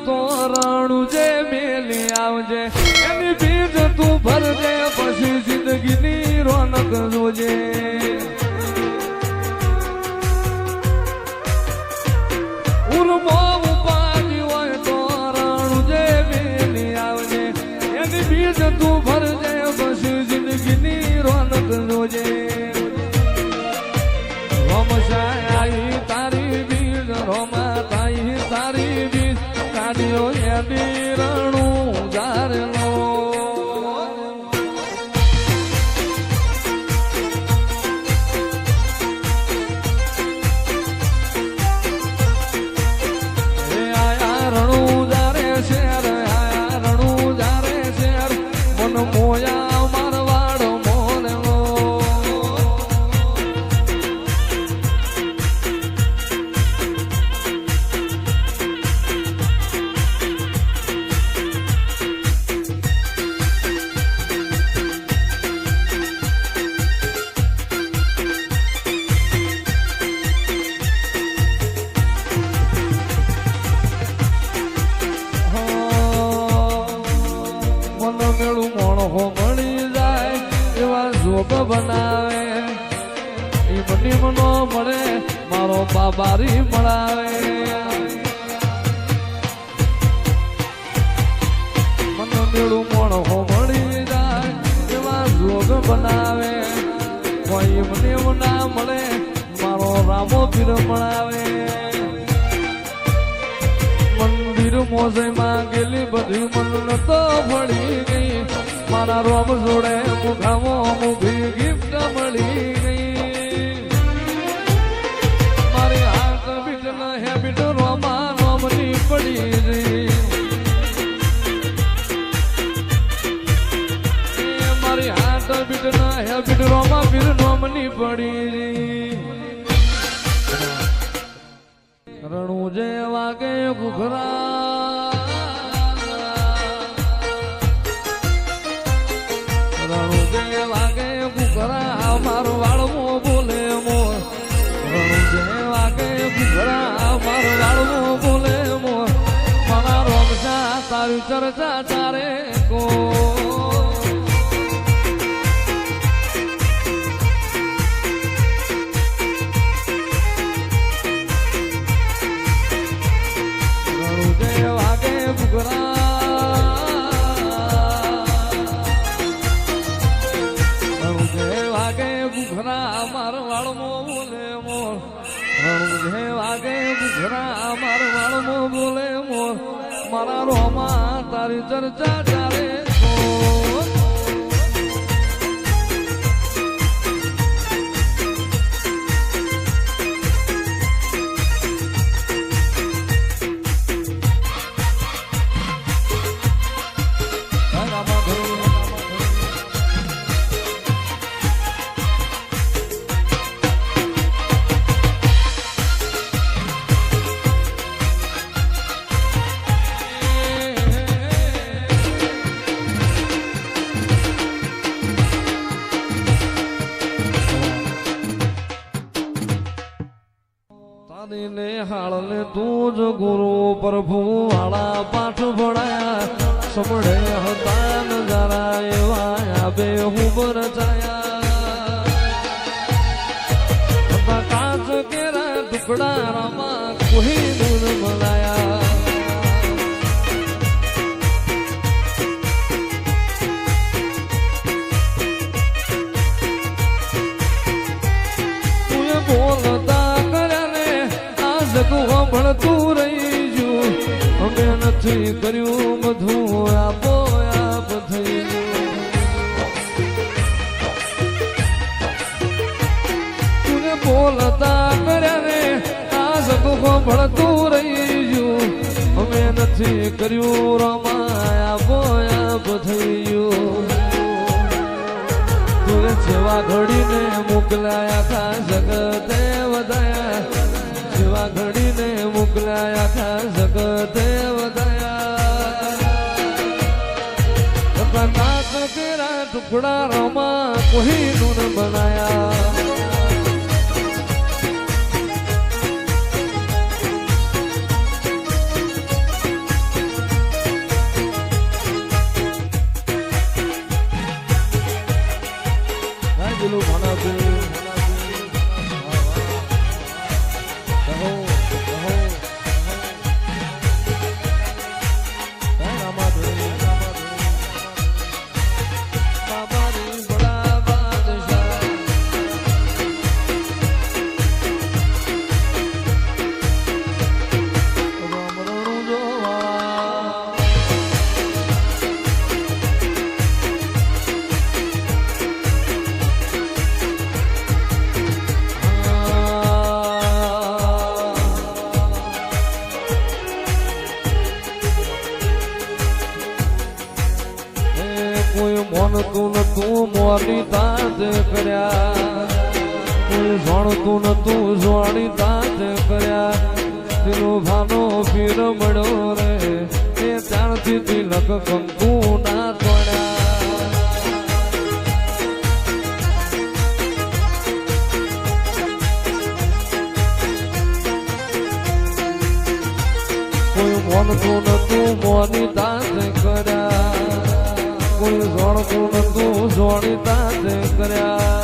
તોરણું જે મેલી આવજે એની બીજ તું ભરજે પછી જિંદગીની રોનક જોજે ઉર્મો ઉપાડી હોય તોરણું જે મેલી આવજે એની બીજ તું ભરજે પછી જિંદગીની રોનક જોજે રોમશાઈ તારી બીજ રોમા તાઈ તારી બીજ કાઢ્યો એની રણું ગારનો આયા રણું જારે શેર આયા રણું જારે શેર મન મોયા મારવાડ મોરનો બનાવે એ મની મનો મળે મારો બાબારી મળાવે મન મેળું મોણો મળી જાય એવા જોગ બનાવે કોઈ મને ના મળે મારો રામો પીર મળાવે મંદિર મોજમાં ગયેલી બધી મન તો ભળી ગઈ મારા રોમ જોડે મુખામો મુખી ગિફ્ટ મળી ગઈ મારી હાથ બીટ ના હેબિટ રોમા રોમની પડી ગઈ મારી હાથ બીટ ના હેબિટ રોમા પીર રોમની પડી ગઈ રણું જે વાગે ઘુઘરા મારો વાળવો બોલે મોર રણું જે વાગે ઘુઘરા મારો વાળવો બોલે મોર મારા રોમશા તારી ચર્ચા ચારે કો રણું જે વાગે ઘુઘરા ઘુઘરા માર વાળમો બોલે મોર રણું જે વાગે ઘુઘરા માર વાળમો બોલે મોર મારા રોમા તારી ચર્ચા ચાલે ને હાળને તું જ ગુરુ પ્રભુ વાળા પાઠ ભણાયા સમડે હતા નજારા એવા આબે હું રચાયા કાચ કેરા ટુકડા રામા કોઈ દૂર મલાયા ભણતું રહી ગયું અમે નથી કર્યું બધું આપો આપ થઈ તુને બોલતા કર્યા ને આ સગું ભણતું રહી ગયું અમે નથી કર્યું રમા આપો આપ થઈ ગયું તુને જેવા ઘડીને મોકલાયા ખા જગતે વધાયા જેવા ઘડીને મોકલાયા ખા જગતે વધાયા કાચ કેરા ટુકડા રોમા કોઈ નું બનાયા જાણતું નતું મોરી તાજ કર્યા, કોઈ જાણતું નતું જોડી તાજ કર્યા. દિલો ભાનો પીર મળ્યો રે એ ત્યારથી તિલક કંકુ ના તોડ્યા. કોઈ મોનતું નતું મોની તાજ કર્યા, કોઈ જોડતું નતું જોડી તાજ કર્યા.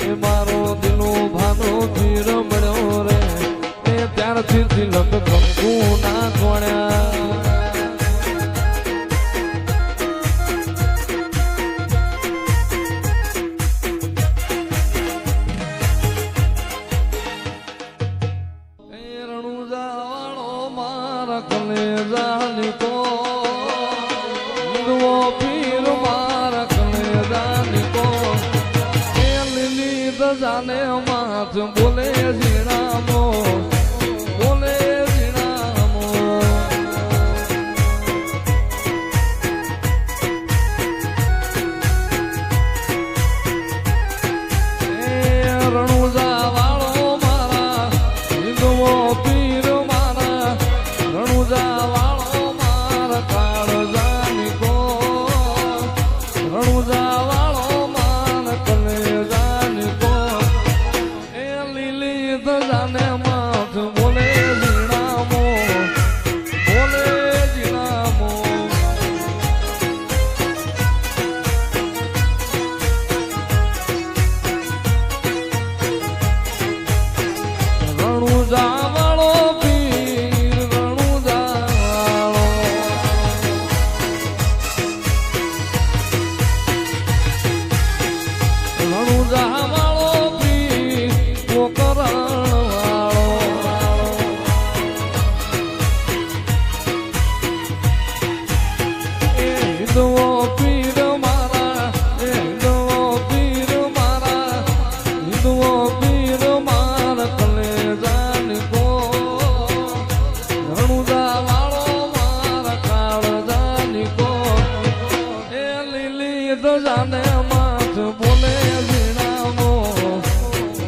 એ મારો દિલો ભાનો પીર મળ્યો રે એ ત્યારથી તિલક કંકુ ના તોડ્યા. જાને માથ બોલે ઝીણામો, બોલે ઝીણામો. રણુજા વાળો મારા હિંદવો પીર મારા, રણુજા વાળો મારા કાળજાની કો, રણુજા વાળો મારા કલેજાની કો. જાને માથ બોલે ઝીણામો, બોલે ઝીણામો. રણુજા વાળો પીર, રણુજા વાળો, રણુજા વાળો પીર પોકરા. હિંદવો પીર મારા, હિંદવો પીર મારા, હિંદવો પીર મારા કલેજાની કો, રણુજા વાળો મારા કાળજાની કો. એ લીલી તો જાને માથ બોલે ઝીણામો,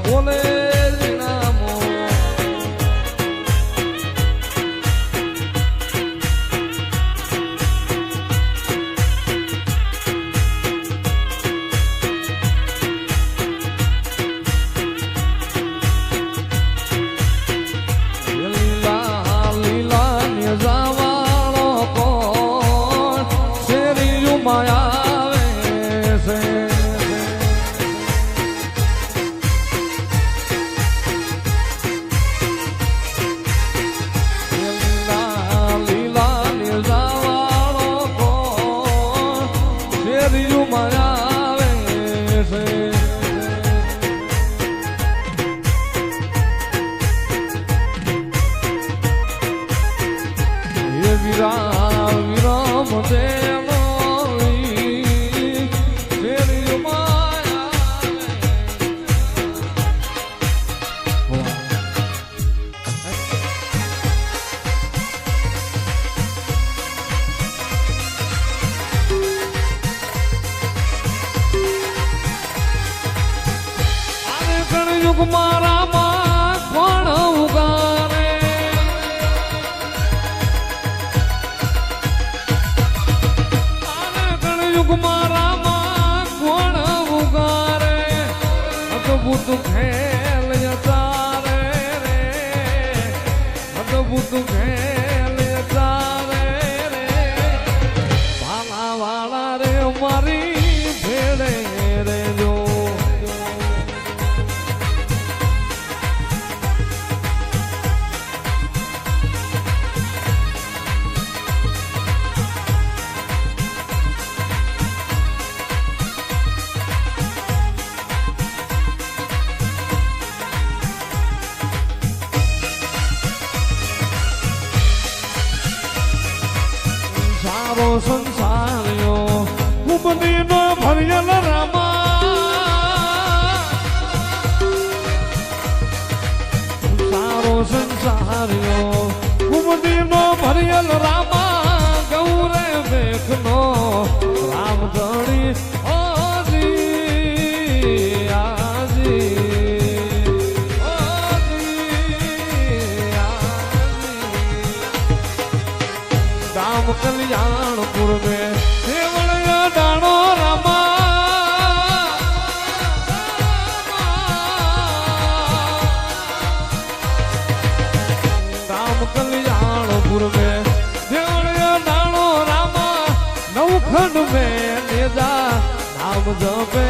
બોલે ઝીણામો. મારા માં કોણ ઉગારે, કળયુગ મારા માં કોણ ઉગારે. અદભુત ખેલ યચારે રે, અદભુત ખેલ યચારે રે. ભાલા વાળા રે મારી ભેળે રે જો. સારો સંસાર્યો કુંભનીનો ભર્યલ રામા સારો સંસાર્યો કુંભનીનો ભર્યલ રામા ગૌરે મેઘનો રામ ધણી कल्याणपुर में देवड़िया डाणो रामा राम कल्याणपुर में देवड़िया डाणो रामा नवखंड में नेजा नाम जपे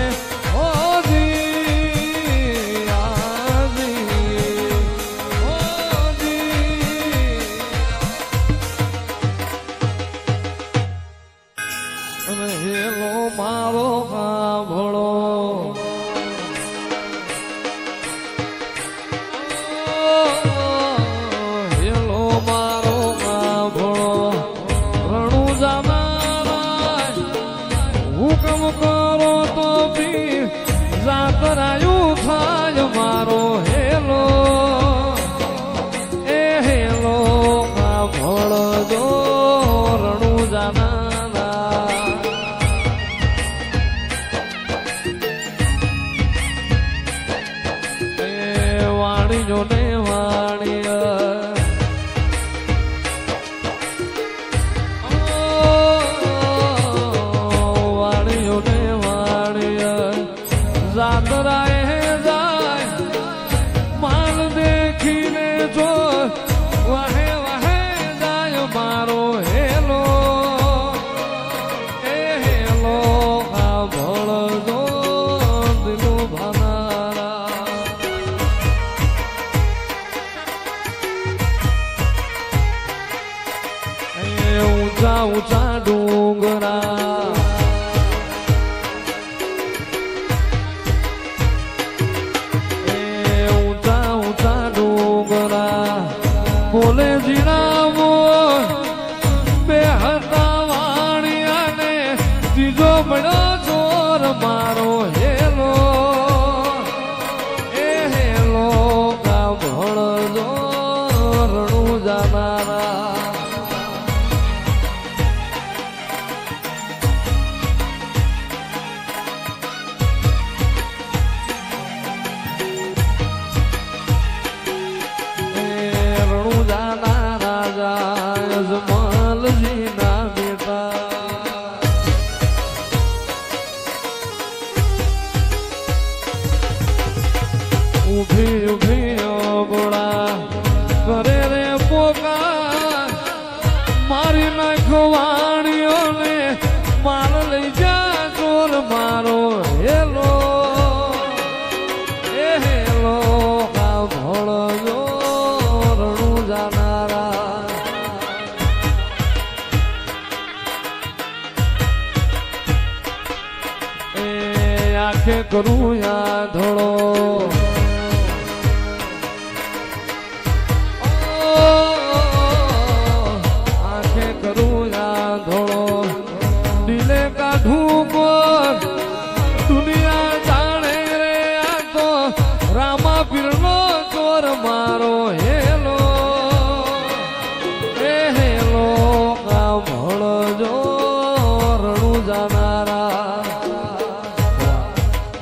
હેલો મારો સાંભળો હેલો મારો સાંભળો રણું જાનારા હુકમ કરો તો બી જાતરાયું થાય મારો હેલો એ હેલો સાંભળજો રણું જાના ને વાણિયા વાણિયો ને વાણિયા જાતરાએ જાય માલ દેખીને જો વાહે વાહે જાય મારો હેલો એ હેલો સાંભળજો દિલું ભાનારા ઊંચા ઊંચા ડુંગરા ઊંચા ઊંચા ડુંગરા બોલે જીણાવો બે હતા વાણિયા ને ત્રીજો મળ્યો ચોર મારો હેલો એ હેલો સાંભળજો રણું જાનારા ઉભી ઉભી બોળા કરે રે પોકા મારી નાખો વાણીઓને માલ લઈ જા ચોર મારો હેલો એ હેલો સાંભળજો રણું જાનારા એ આંખે કરું યા ધોળો દુનિયા જાણે રે આ તો રામા પીરનો ચોર મારો હેલો એ હેલો સાંભળજો રણું જાનારા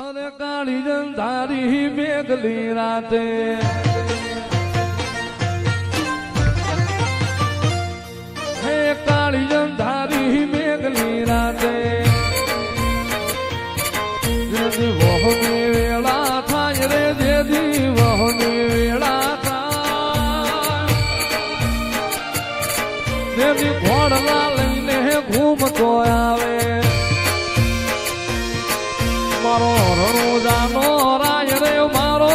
અરે કાળી જંધારી મેઘલી રાતે હે કાળી જંધારી મેઘલી રાતે વહની વેળા થાય રે જેદી વહની વેળા થાય જેદી ઘોડલા લઈને ઘૂમતો આવે મારો રણુજાનો રાય રે મારો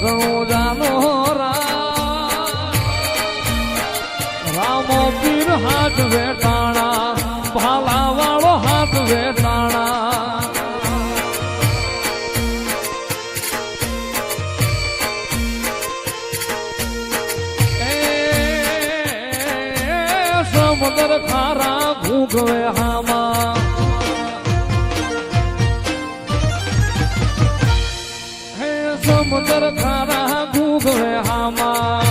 રણુજાનો રામો પીર હાથ વેટાણા ભાલા વાળો હાથ વેટાણા સમુદ્ર ખારા ઘૂઘવે હામાં હે સમુદ્ર ખારા ઘૂઘવે હામાં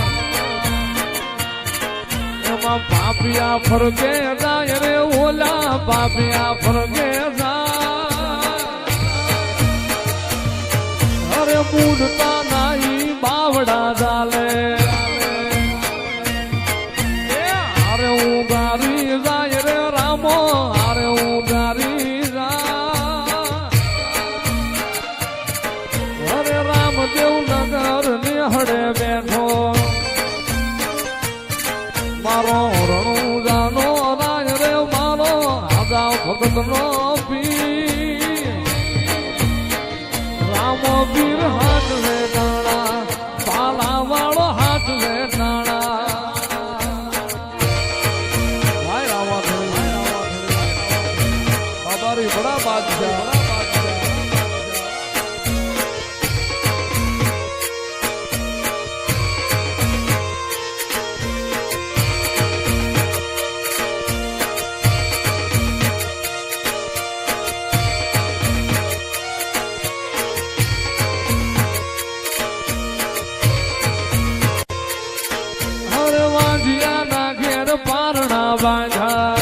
એમાં પાપિયા ફરકે જાય રે ઓલા પાપિયા ફરકે જાય અરે મૂડતા નાઈ બાવડા ચાલે અરે હું ગારી જાય રે રામો અરે હું ગારી જાય અરે રામદેવ નગર નિહળે બેઠો મારો રણુજાનો રાજ રે મારો આજા ભગત નો પીર રામ પીર હાથ રે ડાણા પાલા વાળો હાથ રે ડાણા ભાઈ રામા બાબારી બડા બાદશાહ પારણા બાંધા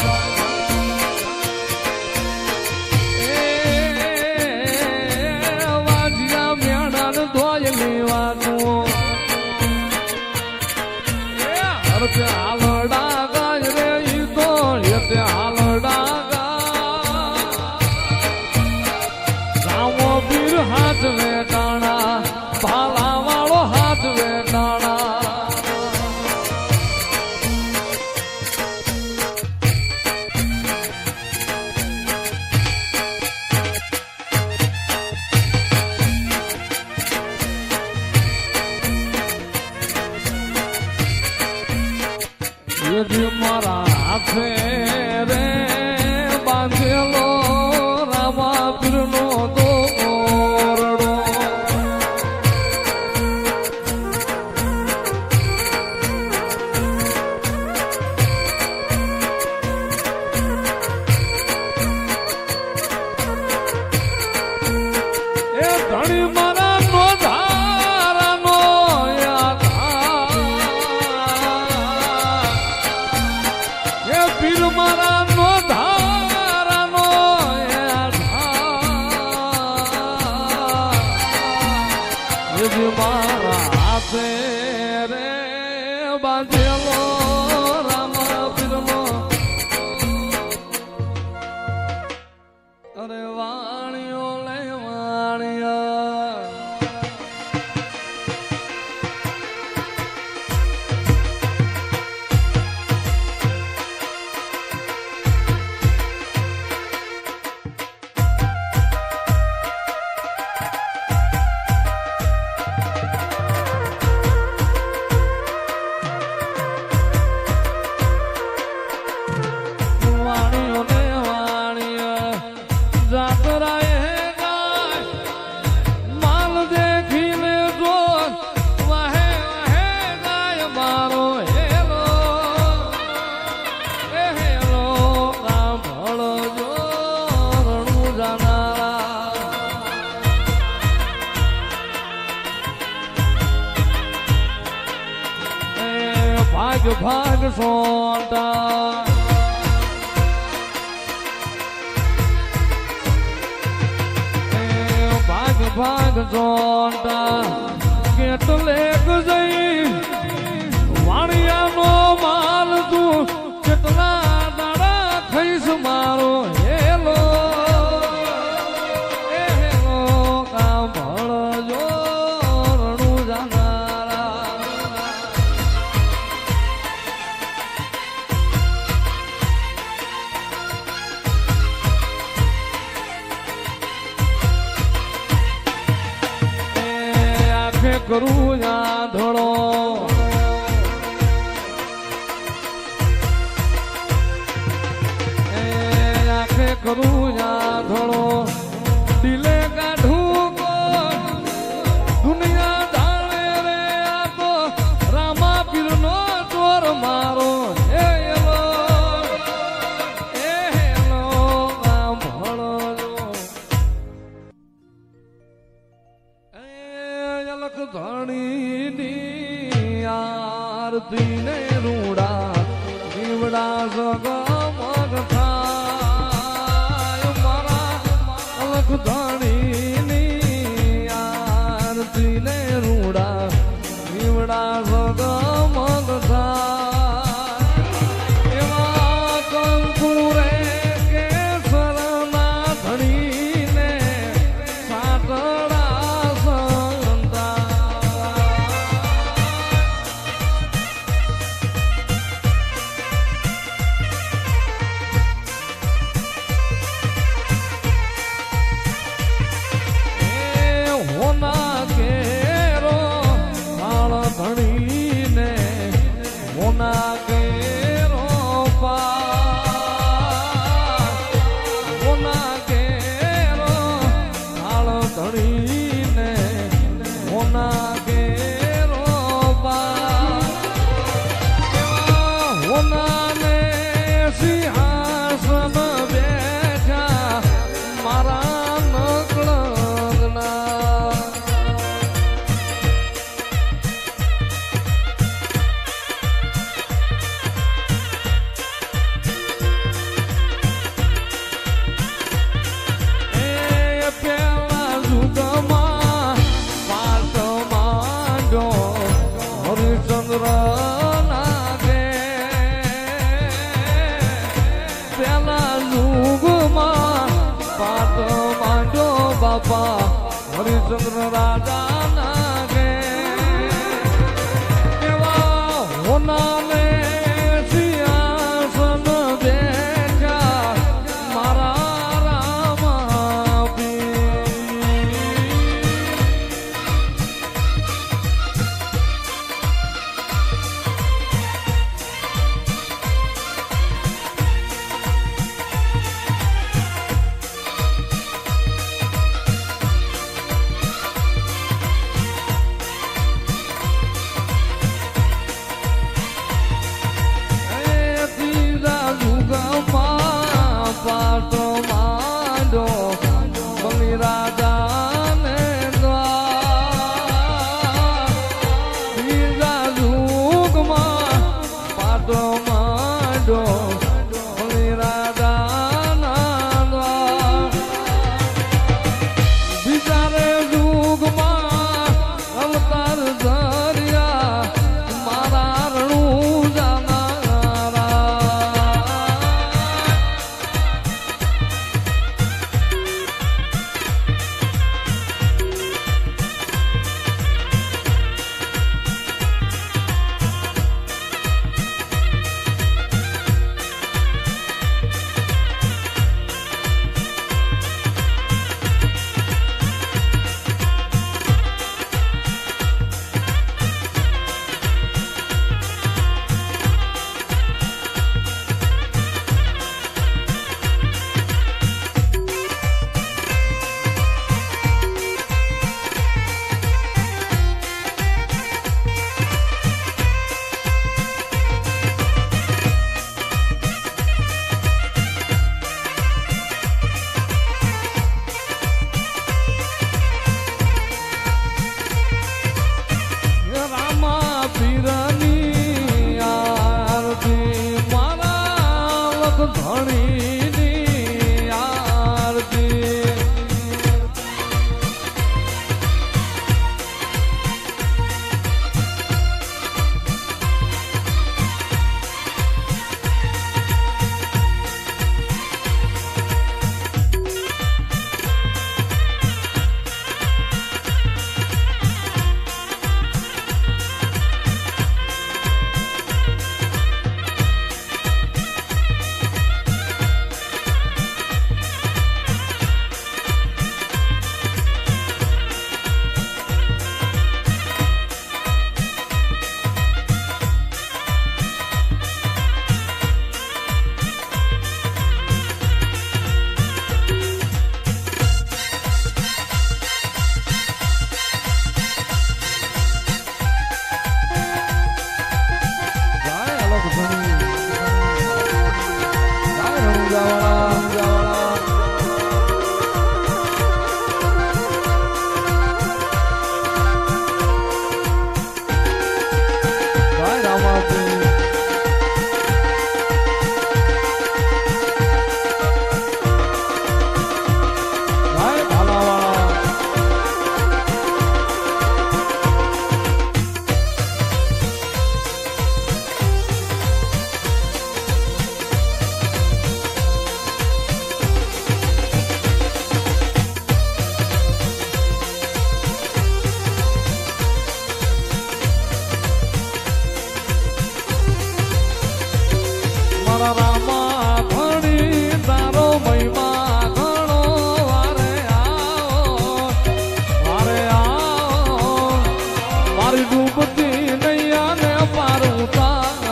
વાજિયા મેળાન ધોય લેવાનું હરતે હાલડા ગાય રે ઈ તો યતે હાલડા ગા રામો પીર હાથ વેટાણા ભાલા વાળો હાથ વેટાણા મારા હાથે રે બાંધેલો રામા પીરનો દોરડો એ ધણી મારા નો ધારાનો પીર મારા નો ધારાનો મારા હાથે રે બાંધેલો રામા પીરનો અરે વાણિયો લે વાણિયા ભાગ ભાગ સોટા ભાગ ભાગ સોટા કેટલે જઈ વાણિયાનો માલ તું કેટલા દાડા ખઈશ મારો હેલો હેલો કામ ભળજો રણું જાનારા કરું ધોળો આખે કરું ધોળો દિલે કાઢું દુનિયા જાણે રે આ તો રામા પીર નો ચોર મારો એ રૂડા દીવડા જગમગ થાય મારા અલખ ધણીની આરતી ને રૂડા દીવડા જગમગ થાય એવા કંકુરે કેસરના ધણીને સાતડા સંતા હોના કેરો થાળ ધણીને હોના કેરો હોના કેરો થાળ ધણીને હોના કેરો હોનાને સિંહાસન બેઠા મારા નકળના પેલા જુગમાં પાટ માંડો હરિચંદ્ર નાગે પેલા જુગમાં પાટ માંડો બાપા હરિચંદ્ર રાજા નાગે એવા હોનાને સિંહાસન બેઠા મારા રામા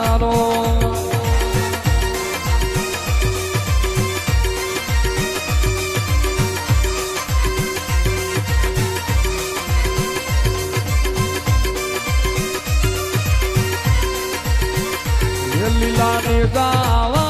મારો લીલા ને ગાવા